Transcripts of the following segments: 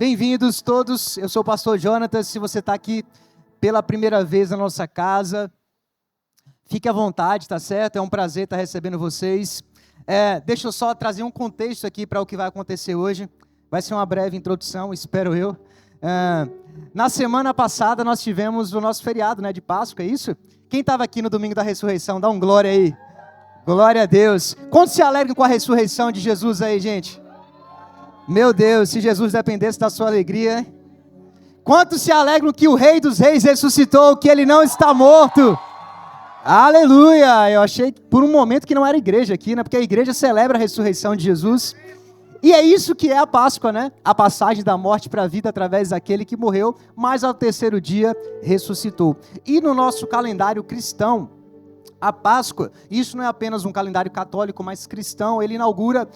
Bem-vindos todos, eu sou o pastor Jonatas. Se você está aqui pela primeira vez na nossa casa, fique à vontade, tá certo? É um prazer estar recebendo vocês. Deixa eu só trazer um contexto aqui para o que vai acontecer hoje. Vai ser uma breve introdução, espero eu. Na semana passada nós tivemos o nosso feriado, de Páscoa, é isso? Quem estava aqui no domingo da ressurreição, dá um glória aí. Glória a Deus. Quantos se alegram com a ressurreição de Jesus aí, gente? Meu Deus, se Jesus dependesse da sua alegria. Quantos se alegram que o Rei dos Reis ressuscitou, que ele não está morto? Aleluia! Eu achei por um momento que não era igreja aqui, porque a igreja celebra a ressurreição de Jesus. E é isso que é a Páscoa, A passagem da morte para a vida através daquele que morreu, mas ao terceiro dia ressuscitou. E no nosso calendário cristão, a Páscoa, isso não é apenas um calendário católico, mas cristão, ele inaugura,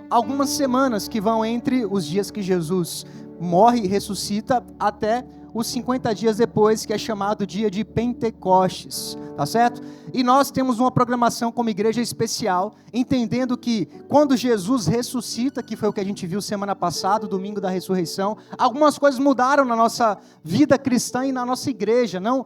algumas semanas que vão entre os dias que Jesus morre e ressuscita até os 50 dias depois, que é chamado dia de Pentecostes, tá certo? E nós temos uma programação como igreja especial, entendendo que quando Jesus ressuscita, que foi o que a gente viu semana passada, domingo da ressurreição, algumas coisas mudaram na nossa vida cristã e na nossa igreja, não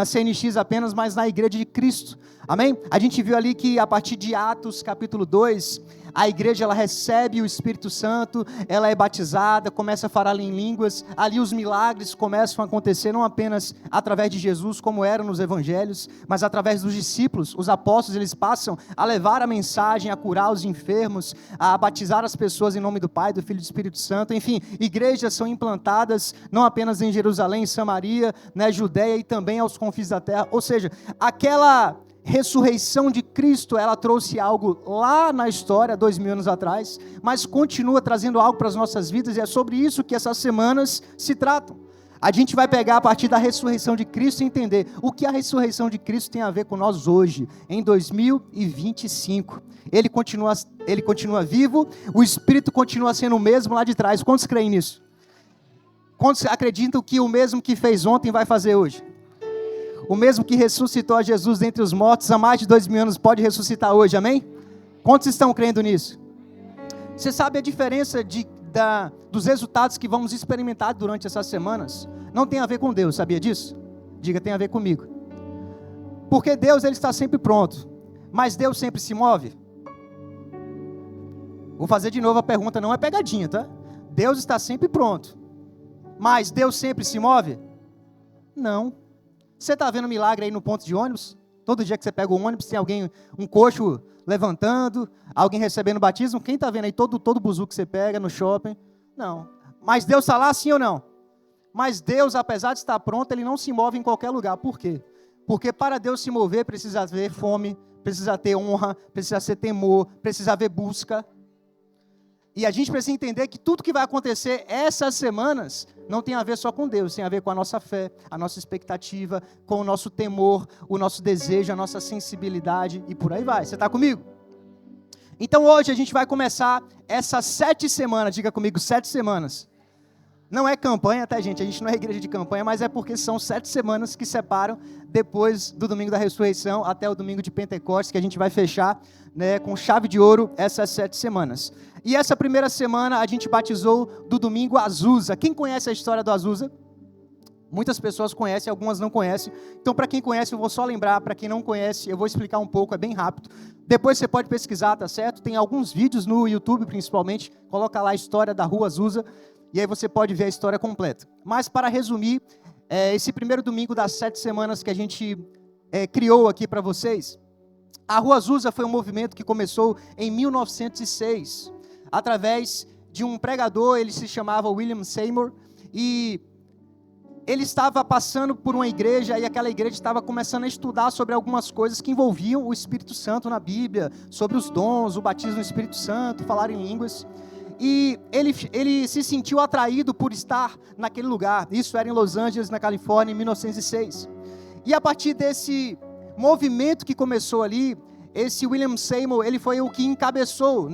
CNX apenas, mas na igreja de Cristo, amém? A gente viu ali que a partir de Atos capítulo 2, a igreja ela recebe o Espírito Santo, ela é batizada, começa a falar em línguas, ali os milagres começam a acontecer não apenas através de Jesus, como eram nos evangelhos, mas através dos discípulos. Os apóstolos eles passam a levar a mensagem, a curar os enfermos, a batizar as pessoas em nome do Pai, do Filho e do Espírito Santo. Enfim, igrejas são implantadas não apenas em Jerusalém, em Samaria, Judeia e também aos confins da terra. Ou seja, aquela ressurreição de Cristo, ela trouxe algo lá na história, 2000 anos atrás, mas continua trazendo algo para as nossas vidas, e é sobre isso que essas semanas se tratam. A gente vai pegar a partir da ressurreição de Cristo e entender o que a ressurreição de Cristo tem a ver com nós hoje, em 2025. Ele continua vivo, o Espírito continua sendo o mesmo lá de trás. Quantos creem nisso? Quantos acreditam que o mesmo que fez ontem vai fazer hoje? O mesmo que ressuscitou a Jesus dentre os mortos há mais de 2000 anos pode ressuscitar hoje, amém? Quantos estão crendo nisso? Você sabe a diferença dos resultados que vamos experimentar durante essas semanas? Não tem a ver com Deus, sabia disso? Diga, tem a ver comigo. Porque Deus ele está sempre pronto, mas Deus sempre se move? Vou fazer de novo a pergunta, não é pegadinha, tá? Deus está sempre pronto, mas Deus sempre se move? Não. Você está vendo milagre aí no ponto de ônibus? Todo dia que você pega o ônibus, tem alguém, um coxo levantando, alguém recebendo batismo. Quem está vendo aí todo buzu que você pega no shopping? Não. Mas Deus está lá sim ou não? Mas Deus, apesar de estar pronto, ele não se move em qualquer lugar. Por quê? Porque para Deus se mover, precisa haver fome, precisa ter honra, precisa ser temor, precisa haver busca. E a gente precisa entender que tudo que vai acontecer essas semanas não tem a ver só com Deus, tem a ver com a nossa fé, a nossa expectativa, com o nosso temor, o nosso desejo, a nossa sensibilidade e por aí vai. Você está comigo? Então hoje a gente vai começar essas 7 semanas, diga comigo, 7 semanas. Não é campanha, tá, gente? A gente não é igreja de campanha, mas é porque são 7 semanas que separam depois do domingo da ressurreição até o domingo de Pentecostes, que a gente vai fechar com chave de ouro essas 7 semanas. E essa primeira semana a gente batizou do domingo Azusa. Quem conhece a história do Azusa? Muitas pessoas conhecem, algumas não conhecem. Então, para quem conhece, eu vou só lembrar. Para quem não conhece, eu vou explicar um pouco, é bem rápido. Depois você pode pesquisar, tá certo? Tem alguns vídeos no YouTube, principalmente. Coloca lá a história da rua Azusa. E aí você pode ver a história completa. Mas para resumir, esse primeiro domingo das 7 semanas que a gente criou aqui para vocês, a Rua Azusa foi um movimento que começou em 1906, através de um pregador, ele se chamava William Seymour, e ele estava passando por uma igreja, e aquela igreja estava começando a estudar sobre algumas coisas que envolviam o Espírito Santo na Bíblia, sobre os dons, o batismo no Espírito Santo, falar em línguas. E ele se sentiu atraído por estar naquele lugar. Isso era em Los Angeles, na Califórnia, em 1906. E a partir desse movimento que começou ali, esse William Seymour, ele foi o que encabeçou,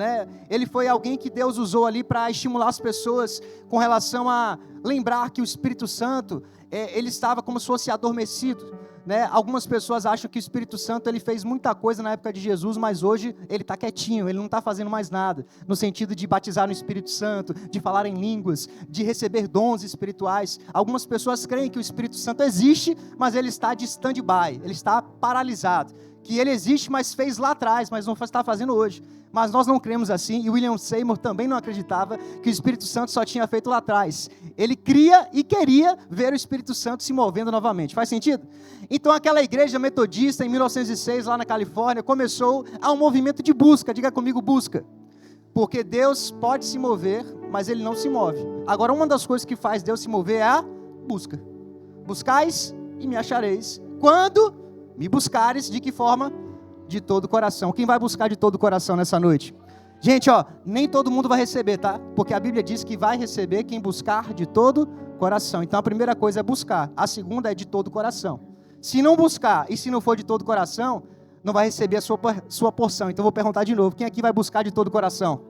Ele foi alguém que Deus usou ali para estimular as pessoas com relação a lembrar que o Espírito Santo, ele estava como se fosse adormecido, né? Algumas pessoas acham que o Espírito Santo ele fez muita coisa na época de Jesus, mas hoje ele está quietinho, ele não está fazendo mais nada, no sentido de batizar no Espírito Santo, de falar em línguas, de receber dons espirituais. Algumas pessoas creem que o Espírito Santo existe, mas ele está de stand-by, ele está paralisado, que ele existe, mas fez lá atrás, mas não está fazendo hoje. Mas nós não cremos assim, e William Seymour também não acreditava que o Espírito Santo só tinha feito lá atrás. Ele cria e queria ver o Espírito Santo se movendo novamente. Faz sentido? Então aquela igreja metodista em 1906, lá na Califórnia, começou a um movimento de busca. Diga comigo, busca. Porque Deus pode se mover, mas Ele não se move. Agora, uma das coisas que faz Deus se mover é a busca. Buscais e me achareis. Quando me buscares, de que forma? De todo o coração. Quem vai buscar de todo o coração nessa noite? Gente, nem todo mundo vai receber, tá? Porque a Bíblia diz que vai receber quem buscar de todo o coração. Então a primeira coisa é buscar, a segunda é de todo o coração. Se não buscar e se não for de todo o coração, não vai receber a sua porção. Então eu vou perguntar de novo, quem aqui vai buscar de todo o coração?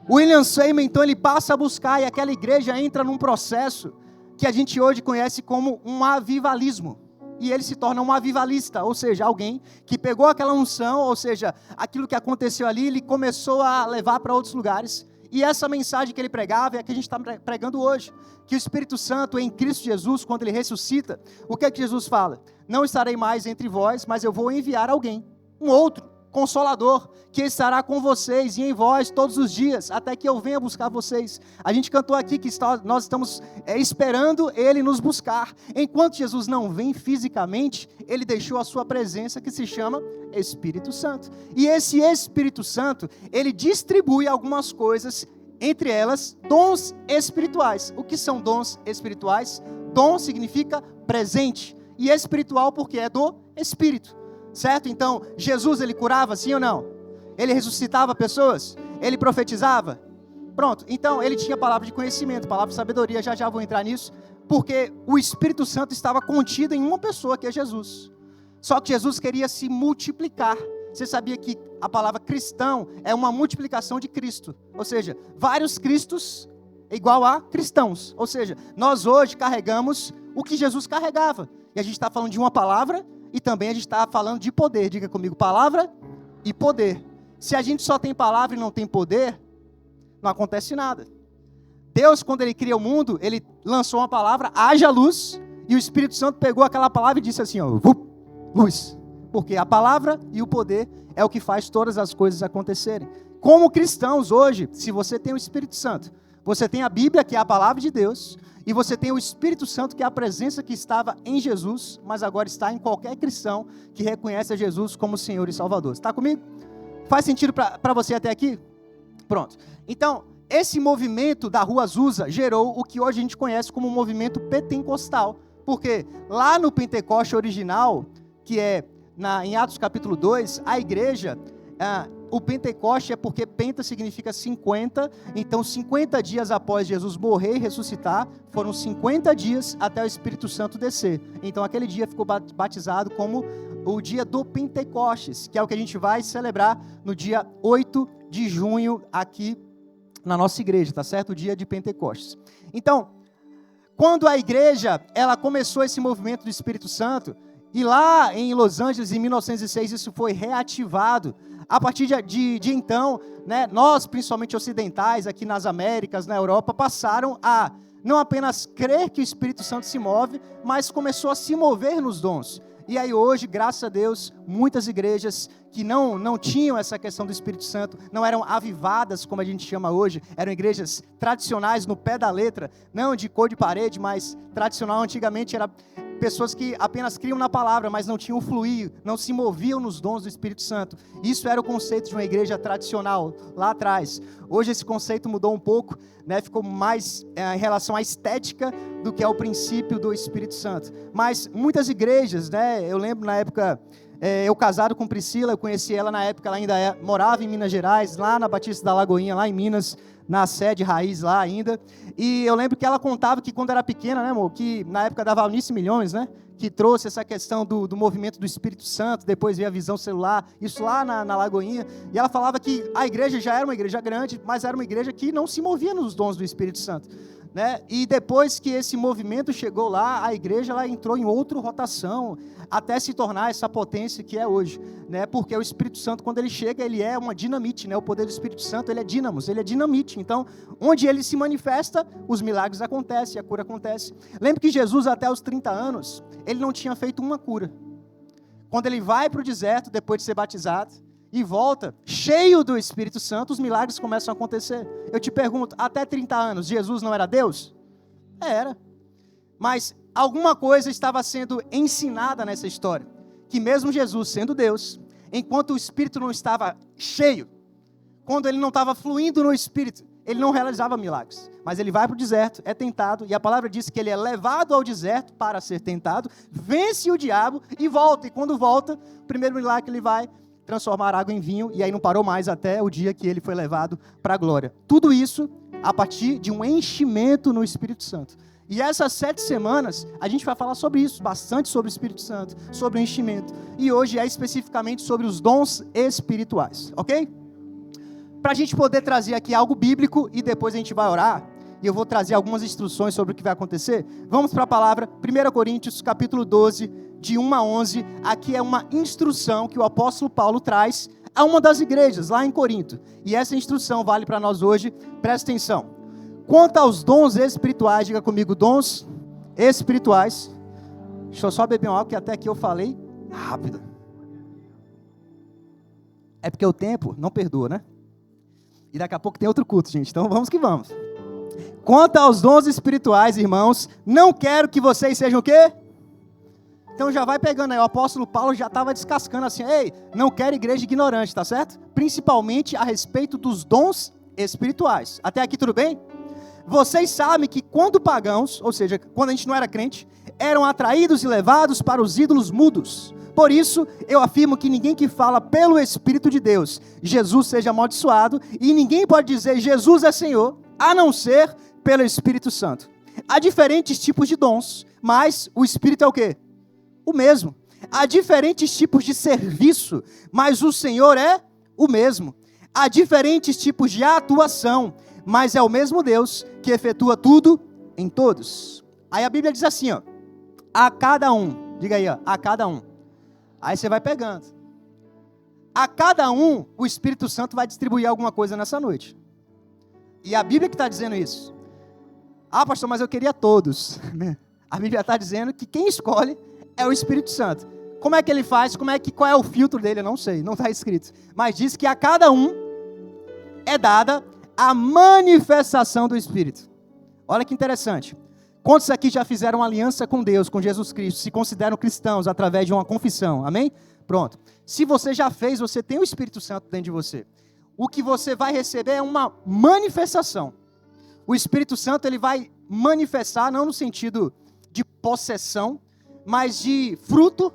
William Seymour, então, ele passa a buscar e aquela igreja entra num processo que a gente hoje conhece como um avivalismo. E ele se torna um avivalista, ou seja, alguém que pegou aquela unção, ou seja, aquilo que aconteceu ali, ele começou a levar para outros lugares. E essa mensagem que ele pregava é a que a gente está pregando hoje, que o Espírito Santo em Cristo Jesus, quando ele ressuscita, o que é que Jesus fala? Não estarei mais entre vós, mas eu vou enviar alguém, um outro, Consolador, que estará com vocês e em vós todos os dias, até que eu venha buscar vocês. A gente cantou aqui que nós estamos esperando Ele nos buscar. Enquanto Jesus não vem fisicamente, Ele deixou a sua presença, que se chama Espírito Santo. E esse Espírito Santo, Ele distribui algumas coisas, entre elas, dons espirituais. O que são dons espirituais? Dom significa presente, e espiritual porque é do Espírito. Certo? Então, Jesus, ele curava, sim ou não? Ele ressuscitava pessoas? Ele profetizava? Pronto, então ele tinha palavra de conhecimento, palavra de sabedoria, já vou entrar nisso, porque o Espírito Santo estava contido em uma pessoa, que é Jesus. Só que Jesus queria se multiplicar. Você sabia que a palavra cristão é uma multiplicação de Cristo? Ou seja, vários Cristos igual a cristãos. Ou seja, nós hoje carregamos o que Jesus carregava. E a gente está falando de uma palavra, e também a gente está falando de poder. Diga comigo, palavra e poder. Se a gente só tem palavra e não tem poder, não acontece nada. Deus, quando Ele cria o mundo, Ele lançou uma palavra, haja luz, e o Espírito Santo pegou aquela palavra e disse assim, luz. Porque a palavra e o poder é o que faz todas as coisas acontecerem. Como cristãos hoje, se você tem o Espírito Santo, você tem a Bíblia, que é a palavra de Deus, e você tem o Espírito Santo, que é a presença que estava em Jesus, mas agora está em qualquer cristão que reconhece a Jesus como Senhor e Salvador. Está comigo? Faz sentido para você até aqui? Pronto. Então, esse movimento da Rua Azusa gerou o que hoje a gente conhece como um movimento pentecostal. Porque lá no Pentecoste original, que é em Atos capítulo 2, a igreja... o Pentecoste é porque penta significa 50, então 50 dias após Jesus morrer e ressuscitar, foram 50 dias até o Espírito Santo descer. Então aquele dia ficou batizado como o dia do Pentecostes, que é o que a gente vai celebrar no dia 8 de junho aqui na nossa igreja, tá certo? O dia de Pentecostes. Então, quando a igreja, ela começou esse movimento do Espírito Santo, e lá em Los Angeles, em 1906, isso foi reativado. A partir de então, né, nós, principalmente ocidentais, aqui nas Américas, na Europa, passaram a não apenas crer que o Espírito Santo se move, mas começou a se mover nos dons. E aí hoje, graças a Deus, muitas igrejas que não tinham essa questão do Espírito Santo, não eram avivadas, como a gente chama hoje, eram igrejas tradicionais no pé da letra, não de cor de parede, mas tradicional antigamente era... pessoas que apenas criam na palavra, mas não tinham fluir, não se moviam nos dons do Espírito Santo. Isso era o conceito de uma igreja tradicional, lá atrás. Hoje esse conceito mudou um pouco, né? Ficou mais em relação à estética do que ao princípio do Espírito Santo. Mas muitas igrejas, né? Eu lembro na época, eu casado com Priscila, eu conheci ela na época, ela ainda morava em Minas Gerais, lá na Batista da Lagoinha, lá em Minas, na sede raiz lá ainda, e eu lembro que ela contava que quando era pequena, né, amor, que na época da Valnice Milhões, né, que trouxe essa questão do movimento do Espírito Santo, depois veio a visão celular, isso lá na Lagoinha, e ela falava que a igreja já era uma igreja grande, mas era uma igreja que não se movia nos dons do Espírito Santo, né? E depois que esse movimento chegou lá, a igreja ela entrou em outra rotação, até se tornar essa potência que é hoje, né? Porque o Espírito Santo, quando ele chega, ele é uma dinamite, né? O poder do Espírito Santo, ele é dínamos, ele é dinamite. Então, onde ele se manifesta, os milagres acontecem, a cura acontece. Lembra que Jesus, até os 30 anos, ele não tinha feito uma cura. Quando ele vai para o deserto, depois de ser batizado, e volta, cheio do Espírito Santo, os milagres começam a acontecer. Eu te pergunto, até 30 anos, Jesus não era Deus? Era. Mas alguma coisa estava sendo ensinada nessa história. Que mesmo Jesus sendo Deus, enquanto o Espírito não estava cheio, quando ele não estava fluindo no Espírito, ele não realizava milagres. Mas ele vai para o deserto, é tentado, e a palavra diz que ele é levado ao deserto para ser tentado, vence o diabo e volta. E quando volta, o primeiro milagre que ele vai transformar água em vinho, e aí não parou mais até o dia que ele foi levado para a glória. Tudo isso a partir de um enchimento no Espírito Santo. E essas 7 semanas, a gente vai falar sobre isso, bastante sobre o Espírito Santo, sobre o enchimento. E hoje é especificamente sobre os dons espirituais, ok? Para a gente poder trazer aqui algo bíblico, e depois a gente vai orar, e eu vou trazer algumas instruções sobre o que vai acontecer. Vamos para a palavra, 1 Coríntios, capítulo 12, de 1 a 11, aqui é uma instrução que o apóstolo Paulo traz a uma das igrejas, lá em Corinto. E essa instrução vale para nós hoje, presta atenção. Quanto aos dons espirituais, diga comigo, dons espirituais. Deixa eu só beber uma água, que até aqui eu falei rápido. É porque o tempo não perdoa, né? E daqui a pouco tem outro culto, gente, então vamos que vamos. Quanto aos dons espirituais, irmãos, não quero que vocês sejam o quê? Então já vai pegando aí, o apóstolo Paulo já estava descascando assim, ei, não quero igreja ignorante, tá certo? Principalmente a respeito dos dons espirituais. Até aqui tudo bem? Vocês sabem que quando pagãos, ou seja, quando a gente não era crente, eram atraídos e levados para os ídolos mudos. Por isso, eu afirmo que ninguém que fala pelo Espírito de Deus, Jesus seja amaldiçoado, e ninguém pode dizer Jesus é Senhor, a não ser pelo Espírito Santo. Há diferentes tipos de dons, mas o Espírito é o quê? O mesmo. Há diferentes tipos de serviço, mas o Senhor é o mesmo. Há diferentes tipos de atuação, mas é o mesmo Deus que efetua tudo em todos. Aí a Bíblia diz assim, ó, a cada um, diga aí, ó, a cada um. Aí você vai pegando. A cada um, o Espírito Santo vai distribuir alguma coisa nessa noite. E a Bíblia que está dizendo isso. Ah, pastor, mas eu queria todos. A Bíblia está dizendo que quem escolhe é o Espírito Santo. Como é que ele faz? Qual é o filtro dele? Eu não sei, não está escrito. Mas diz que a cada um é dada a manifestação do Espírito. Olha que interessante. Quantos aqui já fizeram aliança com Deus, com Jesus Cristo, se consideram cristãos através de uma confissão? Amém? Pronto. Se você já fez, você tem o Espírito Santo dentro de você. O que você vai receber é uma manifestação. O Espírito Santo ele vai manifestar, não no sentido de possessão, mas de fruto.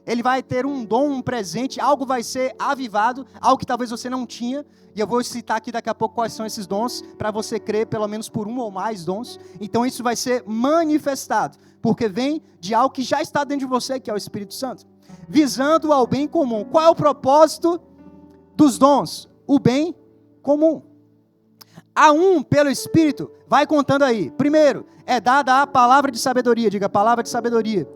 Ele vai ter um dom, um presente, algo vai ser avivado, algo que talvez você não tinha, e eu vou citar aqui daqui a pouco quais são esses dons, para você crer pelo menos por um ou mais dons. Então isso vai ser manifestado, porque vem de algo que já está dentro de você, que é o Espírito Santo, visando ao bem comum. Qual é o propósito dos dons? O bem comum. A um, pelo Espírito, vai contando aí. Primeiro, é dada a palavra de sabedoria, diga palavra de sabedoria.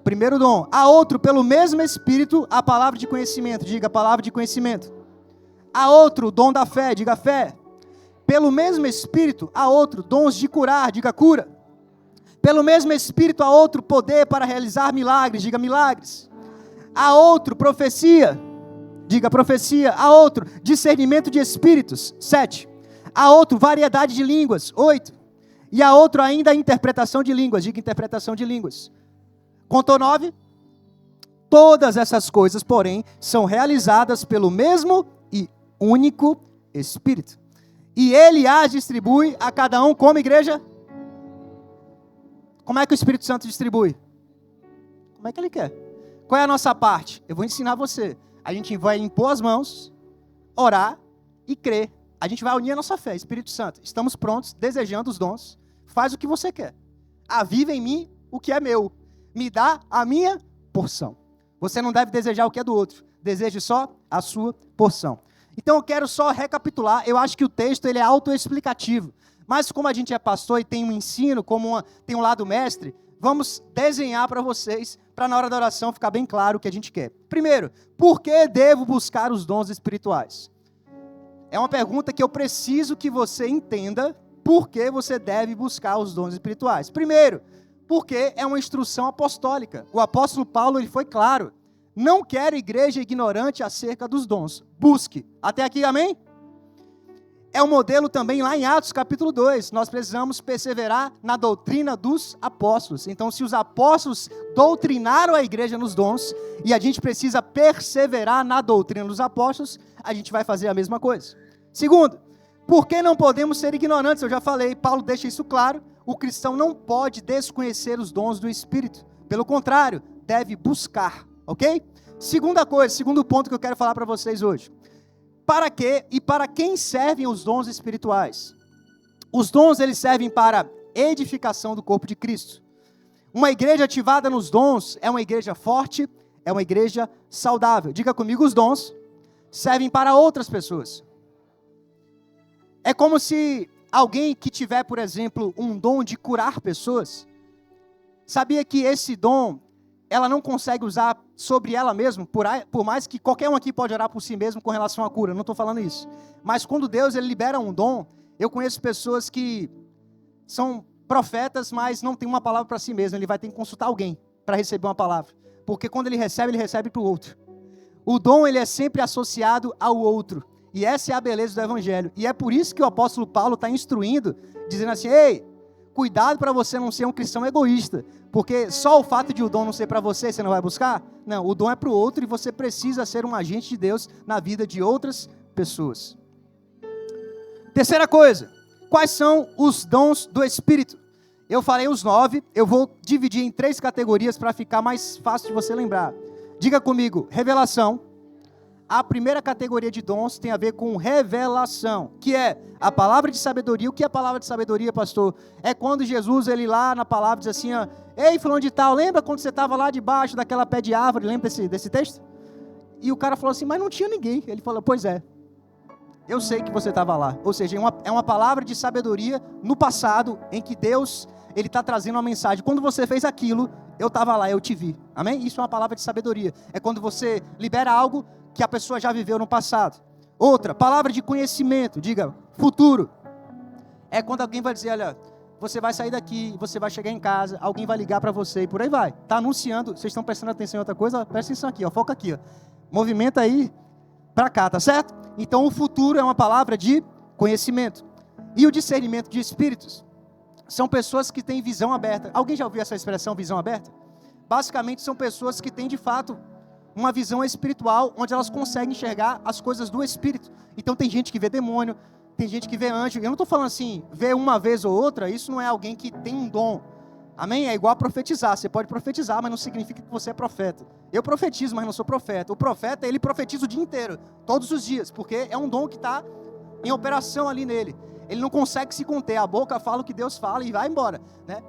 Primeiro dom. A outro, pelo mesmo Espírito, a palavra de conhecimento, diga palavra de conhecimento. A outro, dom da fé, diga fé. Pelo mesmo Espírito, a outro, dons de curar, diga cura. Pelo mesmo Espírito, a outro, poder para realizar milagres, diga milagres. A outro, profecia, diga profecia. A outro, discernimento de espíritos, 7. A outro, variedade de línguas, 8. E a outro ainda, interpretação de línguas, diga interpretação de línguas. Contou 9? Todas essas coisas, porém, são realizadas pelo mesmo e único Espírito. E Ele as distribui a cada um como igreja. Como é que o Espírito Santo distribui? Como é que Ele quer? Qual é a nossa parte? Eu vou ensinar você. A gente vai impor as mãos, orar e crer. A gente vai unir a nossa fé. Espírito Santo, estamos prontos, desejando os dons. Faz o que você quer. Aviva em mim o que é meu. Me dá a minha porção. Você não deve desejar o que é do outro. Deseje só a sua porção. Então eu quero só recapitular. Eu acho que o texto ele é autoexplicativo. Mas como a gente é pastor e tem um ensino, tem um lado mestre, vamos desenhar para vocês, para na hora da oração ficar bem claro o que a gente quer. Primeiro, por que devo buscar os dons espirituais? É uma pergunta que eu preciso que você entenda por que você deve buscar os dons espirituais. Primeiro, porque é uma instrução apostólica. O apóstolo Paulo ele foi claro. Não quero igreja ignorante acerca dos dons. Busque. Até aqui, amém? É um modelo também lá em Atos capítulo 2. Nós precisamos perseverar na doutrina dos apóstolos. Então, se os apóstolos doutrinaram a igreja nos dons, e a gente precisa perseverar na doutrina dos apóstolos, a gente vai fazer a mesma coisa. Segundo, por que não podemos ser ignorantes? Eu já falei, Paulo deixa isso claro. O cristão não pode desconhecer os dons do Espírito. Pelo contrário, deve buscar, ok? Segunda coisa, segundo ponto que eu quero falar para vocês hoje. Para que e para quem servem os dons espirituais? Os dons, eles servem para edificação do corpo de Cristo. Uma igreja ativada nos dons é uma igreja forte, é uma igreja saudável. Diga comigo, os dons servem para outras pessoas. É como se alguém que tiver, por exemplo, um dom de curar pessoas, sabia que esse dom, ela não consegue usar sobre ela mesma, por mais que qualquer um aqui pode orar por si mesmo com relação à cura, não estou falando isso. Mas quando Deus ele libera um dom, eu conheço pessoas que são profetas, mas não tem uma palavra para si mesmo, ele vai ter que consultar alguém para receber uma palavra. Porque quando ele recebe para o outro. O dom ele é sempre associado ao outro. E essa é a beleza do Evangelho. E é por isso que o apóstolo Paulo está instruindo, dizendo assim, ei, cuidado para você não ser um cristão egoísta, porque só o fato de o dom não ser para você, você não vai buscar? Não, o dom é para o outro e você precisa ser um agente de Deus na vida de outras pessoas. Terceira coisa, quais são os dons do Espírito? Eu falei os 9, eu vou dividir em 3 categorias para ficar mais fácil de você lembrar. Diga comigo, revelação. A primeira categoria de dons tem a ver com revelação, que é a palavra de sabedoria. O que é a palavra de sabedoria, pastor? É quando Jesus, ele lá na palavra diz assim, ó, ei, fulano de tal, lembra quando você estava lá debaixo daquela pé de árvore? Lembra desse texto? E o cara falou assim, mas não tinha ninguém. Ele falou, pois é, eu sei que você estava lá. Ou seja, é uma palavra de sabedoria no passado, em que Deus, ele está trazendo uma mensagem. Quando você fez aquilo, eu estava lá, eu te vi. Amém? Isso é uma palavra de sabedoria. É quando você libera algo que a pessoa já viveu no passado. Outra, palavra de conhecimento, diga, futuro. É quando alguém vai dizer, olha, você vai sair daqui, você vai chegar em casa, alguém vai ligar para você e por aí vai. Está anunciando, vocês estão prestando atenção em outra coisa? Presta atenção aqui, ó, foca aqui. Ó. Movimenta aí para cá, tá certo? Então o futuro é uma palavra de conhecimento. E o discernimento de espíritos. São pessoas que têm visão aberta. Alguém já ouviu essa expressão, visão aberta? Basicamente são pessoas que têm de fato uma visão espiritual, onde elas conseguem enxergar as coisas do Espírito. Então tem gente que vê demônio, tem gente que vê anjo. Eu não estou falando assim, ver uma vez ou outra, isso não é alguém que tem um dom. Amém? É igual a profetizar. Você pode profetizar, mas não significa que você é profeta. Eu profetizo, mas não sou profeta. O profeta, ele profetiza o dia inteiro, todos os dias, porque é um dom que está em operação ali nele. Ele não consegue se conter, a boca fala o que Deus fala e vai embora, né?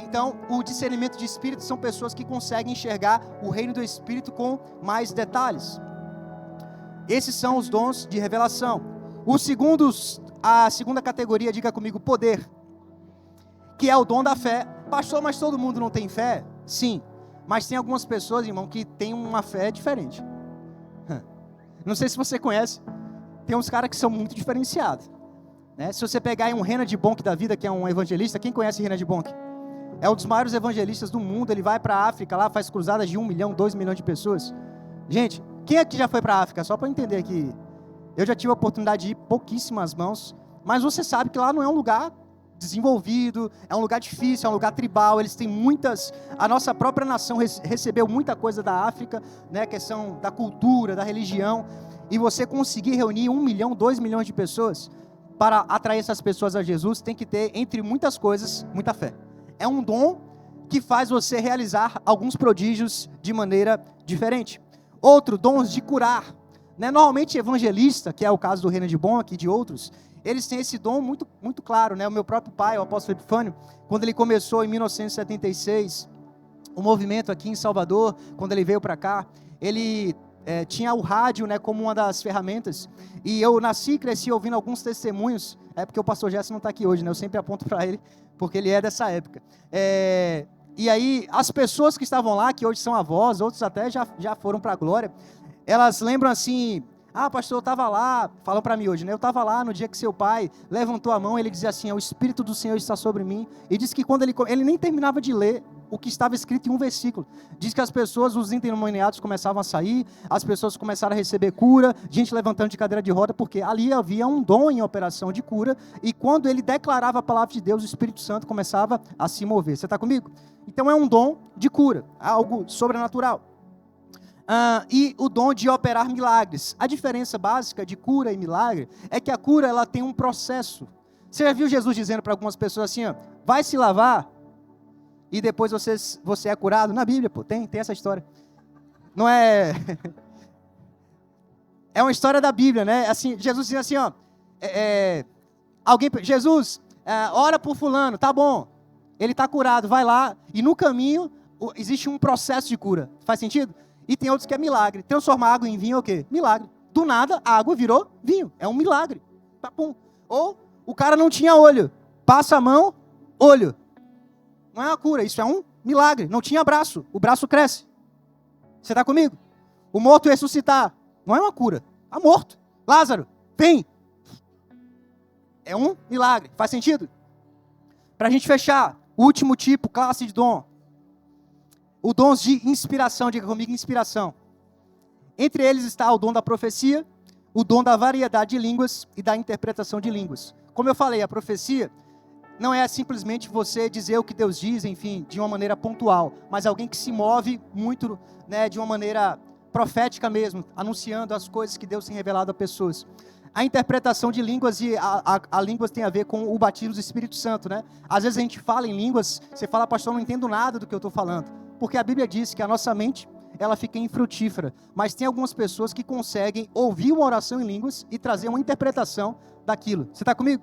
Então, o discernimento de espírito são pessoas que conseguem enxergar o reino do espírito com mais detalhes. Esses são os dons de revelação. A segunda categoria, diga comigo, poder, que é o dom da fé. Pastor, mas todo mundo não tem fé? Sim, mas tem algumas pessoas, irmão, que têm uma fé diferente. Não sei se você conhece, tem uns caras que são muito diferenciados, né? Se você pegar um Reinhard Bonk da vida, que é um evangelista, quem conhece Reinhard Bonk? É um dos maiores evangelistas do mundo. Ele vai para a África, lá faz cruzadas de 1 milhão, 2 milhões de pessoas. Gente, quem aqui já foi para a África? Só para eu entender aqui. Eu já tive a oportunidade de ir, pouquíssimas mãos, mas você sabe que lá não é um lugar desenvolvido, é um lugar difícil, é um lugar tribal. Eles têm muitas... A nossa própria nação recebeu muita coisa da África, né? Questão da cultura, da religião. E você conseguir reunir 1 milhão, 2 milhões de pessoas para atrair essas pessoas a Jesus, tem que ter, entre muitas coisas, muita fé. É um dom que faz você realizar alguns prodígios de maneira diferente. Outro, dons de curar. Né? Normalmente evangelista, que é o caso do Reinhard Bonk e de outros, eles têm esse dom muito, muito claro. Né? O meu próprio pai, o apóstolo Epifânio, quando ele começou em 1976, o movimento aqui em Salvador, quando ele veio para cá, ele tinha o rádio, né, como uma das ferramentas, e eu nasci e cresci ouvindo alguns testemunhos, porque o pastor Gerson não está aqui hoje, né, eu sempre aponto para ele, porque ele é dessa época. E aí, as pessoas que estavam lá, que hoje são avós, outros até já foram para a glória, elas lembram assim: ah, pastor, eu estava lá, falam para mim hoje, né? Eu estava lá no dia que seu pai levantou a mão, ele dizia assim: o Espírito do Senhor está sobre mim. E diz que quando ele nem terminava de ler o que estava escrito em um versículo, diz que as pessoas, os endemoniados começavam a sair, as pessoas começaram a receber cura, gente levantando de cadeira de roda, porque ali havia um dom em operação de cura, e quando ele declarava a palavra de Deus, o Espírito Santo começava a se mover. Você está comigo? Então é um dom de cura, algo sobrenatural. E o dom de operar milagres. A diferença básica de cura e milagre é que a cura, ela tem um processo. Você já viu Jesus dizendo para algumas pessoas assim, ó, vai se lavar e depois você é curado? Na Bíblia, pô, tem essa história. Não é... É uma história da Bíblia, né? Assim, Jesus dizia assim, ó, Jesus, ora por fulano, tá bom, ele está curado, vai lá, e no caminho existe um processo de cura. Faz sentido? E tem outros que é milagre. Transformar água em vinho é o quê? Milagre. Do nada, a água virou vinho. É um milagre. Papum. Ou o cara não tinha olho. Passa a mão, olho. Não é uma cura, isso é um milagre. Não tinha braço. O braço cresce. Você está comigo? O morto ressuscitar. Não é uma cura. Está morto. Lázaro, vem. É um milagre. Faz sentido? Para a gente fechar, o último tipo, classe de dom. O dom de inspiração, diga comigo, inspiração. Entre eles está o dom da profecia, o dom da variedade de línguas e da interpretação de línguas. Como eu falei, a profecia não é simplesmente você dizer o que Deus diz, enfim, de uma maneira pontual, mas alguém que se move muito, né, de uma maneira profética mesmo, anunciando as coisas que Deus tem revelado a pessoas. A interpretação de línguas, e a línguas tem a ver com o batismo do Espírito Santo, né? Às vezes a gente fala em línguas, você fala, pastor, não entendo nada do que eu estou falando. Porque a Bíblia diz que a nossa mente, ela fica infrutífera. Mas tem algumas pessoas que conseguem ouvir uma oração em línguas e trazer uma interpretação daquilo. Você está comigo?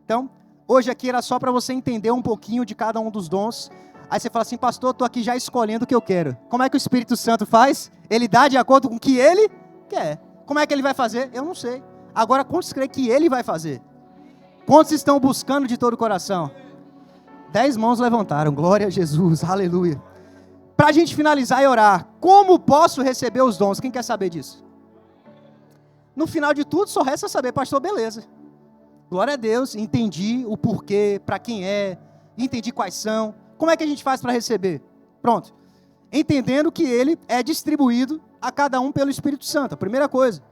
Então, hoje aqui era só para você entender um pouquinho de cada um dos dons. Aí você fala assim, pastor, eu estou aqui já escolhendo o que eu quero. Como é que o Espírito Santo faz? Ele dá de acordo com o que ele quer. Como é que ele vai fazer? Eu não sei. Agora, quantos creem que ele vai fazer? Quantos estão buscando de todo o coração? 10 mãos levantaram. Glória a Jesus. Aleluia. Para a gente finalizar e orar, como posso receber os dons? Quem quer saber disso? No final de tudo, só resta saber, pastor, beleza. Glória a Deus, entendi o porquê, para quem é, entendi quais são. Como é que a gente faz para receber? Pronto. Entendendo que ele é distribuído a cada um pelo Espírito Santo, a primeira coisa.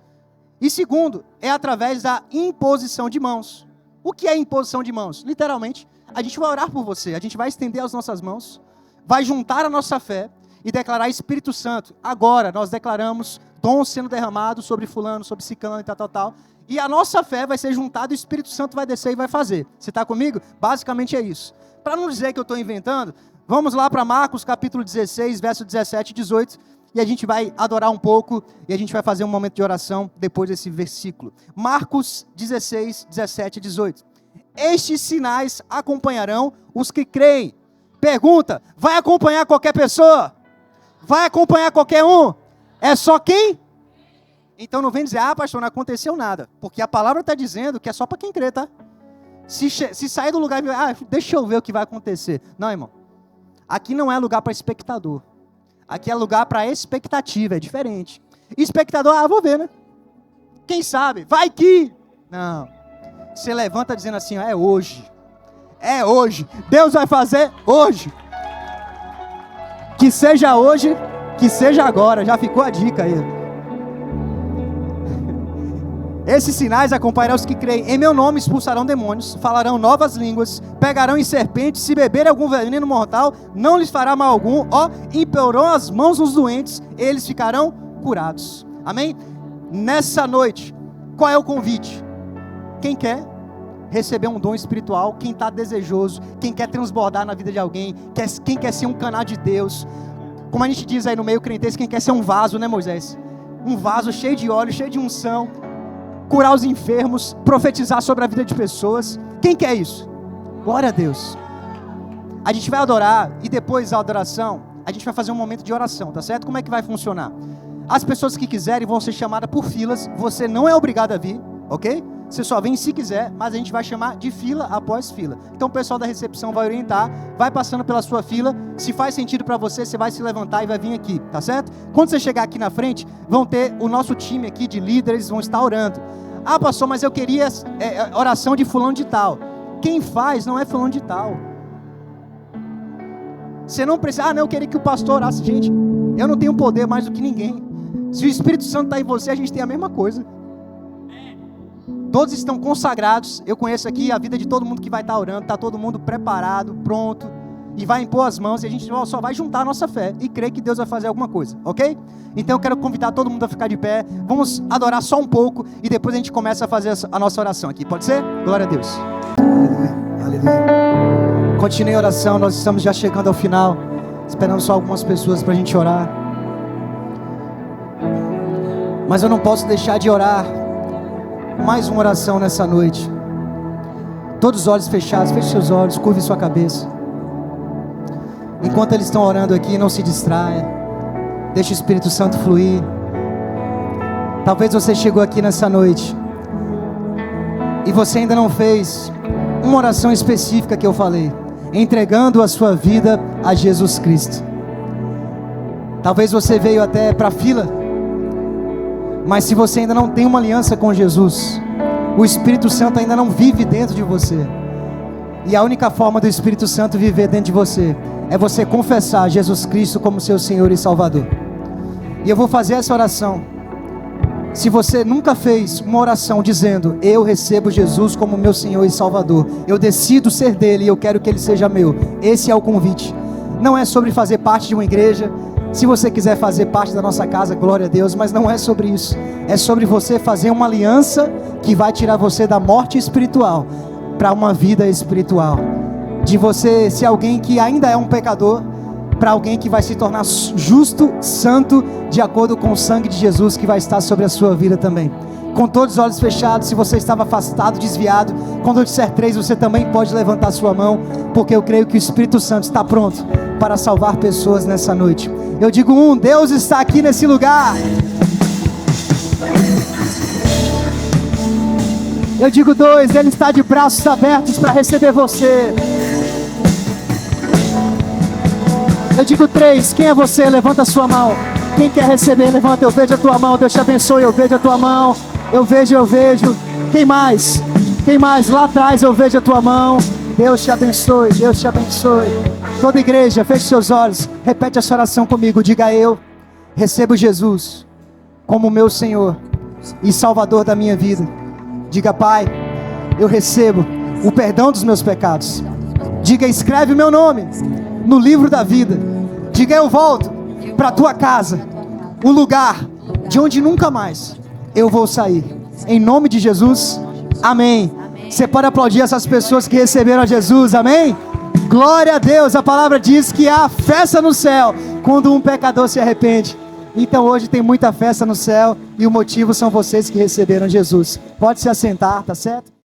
E segundo, é através da imposição de mãos. O que é imposição de mãos? Literalmente, a gente vai orar por você, a gente vai estender as nossas mãos, vai juntar a nossa fé e declarar Espírito Santo. Agora nós declaramos dons sendo derramados sobre fulano, sobre ciclano e tal. E a nossa fé vai ser juntada e o Espírito Santo vai descer e vai fazer. Você está comigo? Basicamente é isso. Para não dizer que eu estou inventando, vamos lá para Marcos capítulo 16, verso 17 e 18. E a gente vai adorar um pouco e a gente vai fazer um momento de oração depois desse versículo. Marcos 16, 17 e 18. Estes sinais acompanharão os que creem. Pergunta, vai acompanhar qualquer pessoa? Vai acompanhar qualquer um? É só quem? Então não vem dizer, pastor, não aconteceu nada. Porque a palavra está dizendo que é só para quem crê, tá? Se sair do lugar e deixa eu ver o que vai acontecer. Não, irmão. Aqui não é lugar para espectador. Aqui é lugar para expectativa, é diferente. Espectador, vou ver, né? Quem sabe? Vai que... Não. Você levanta dizendo assim, é hoje. É hoje. Deus vai fazer hoje. Que seja hoje, que seja agora. Já ficou a dica aí. Esses sinais acompanharão os que creem. Em meu nome expulsarão demônios, falarão novas línguas, pegarão em serpentes, se beberem algum veneno mortal, não lhes fará mal algum. Imporão as mãos nos doentes, eles ficarão curados. Amém? Nessa noite, qual é o convite? Quem quer receber um dom espiritual, quem está desejoso, quem quer transbordar na vida de alguém, quem quer ser um canal de Deus, como a gente diz aí no meio crentense, quem quer ser um vaso, né, Moisés? Um vaso cheio de óleo, cheio de unção, curar os enfermos, profetizar sobre a vida de pessoas. Quem quer isso? Glória a Deus. a gente vai adorar e depois da adoração, a gente vai fazer um momento de oração, tá certo? Como é que vai funcionar? As pessoas que quiserem vão ser chamadas por filas, você não é obrigado a vir, ok? Você só vem se quiser, mas a gente vai chamar de fila após fila. Então o pessoal da recepção vai orientar, vai passando pela sua fila, se faz sentido para você, você vai se levantar e vai vir aqui, tá certo? Quando você chegar aqui na frente, vão ter o nosso time aqui de líderes, vão estar orando. Ah, pastor, mas eu queria oração de fulano de tal. Quem faz não é fulano de tal. Você não precisa, não, eu queria que o pastor orasse. Gente, eu não tenho poder mais do que ninguém. Se o Espírito Santo está em você, a gente tem a mesma coisa. Todos estão consagrados. Eu conheço aqui a vida de todo mundo que vai estar orando. Está todo mundo preparado, pronto. E vai impor as mãos. E a gente só vai juntar a nossa fé e crer que Deus vai fazer alguma coisa, ok? Então eu quero convidar todo mundo a ficar de pé. Vamos adorar só um pouco. E depois a gente começa a fazer a nossa oração aqui. Pode ser? Glória a Deus. Aleluia, aleluia. Continue a oração. Nós estamos já chegando ao final. Esperando só algumas pessoas para a gente orar. Mas eu não posso deixar de orar. Mais uma oração nessa noite. Todos os olhos fechados, feche seus olhos, curve sua cabeça. Enquanto eles estão orando aqui, não se distraia. Deixe o Espírito Santo fluir. Talvez você chegou aqui nessa noite e você ainda não fez uma oração específica que eu falei, entregando a sua vida a Jesus Cristo. Talvez você veio até para a fila, mas se você ainda não tem uma aliança com Jesus, o Espírito Santo ainda não vive dentro de você. E a única forma do Espírito Santo viver dentro de você é você confessar Jesus Cristo como seu Senhor e Salvador. E eu vou fazer essa oração. Se você nunca fez uma oração dizendo: eu recebo Jesus como meu Senhor e Salvador, eu decido ser dele e eu quero que ele seja meu, esse é o convite. Não é sobre fazer parte de uma igreja. Se você quiser fazer parte da nossa casa, glória a Deus, mas não é sobre isso. É sobre você fazer uma aliança que vai tirar você da morte espiritual para uma vida espiritual. De você ser alguém que ainda é um pecador, para alguém que vai se tornar justo, santo, de acordo com o sangue de Jesus que vai estar sobre a sua vida também. Com todos os olhos fechados, se você estava afastado, desviado, quando eu disser 3, você também pode levantar sua mão, porque eu creio que o Espírito Santo está pronto para salvar pessoas nessa noite. Eu digo 1, Deus está aqui nesse lugar. Eu digo 2, Ele está de braços abertos para receber você. Eu digo 3, quem é você? Levanta a sua mão. Quem quer receber, levanta. Eu vejo a tua mão. Deus te abençoe. Eu vejo a tua mão. Eu vejo. Quem mais? Quem mais? Lá atrás eu vejo a tua mão. Deus te abençoe. Deus te abençoe. Toda igreja, feche seus olhos. Repete essa oração comigo. Diga: eu recebo Jesus como meu Senhor e Salvador da minha vida. Diga: Pai, eu recebo o perdão dos meus pecados. Diga: escreve o meu nome no livro da vida. Diga: eu volto para a tua casa, o lugar de onde nunca mais eu vou sair. Em nome de Jesus, amém. Você pode aplaudir essas pessoas que receberam a Jesus, amém? Glória a Deus. A palavra diz que há festa no céu quando um pecador se arrepende. Então hoje tem muita festa no céu e o motivo são vocês que receberam Jesus. Pode se assentar, tá certo?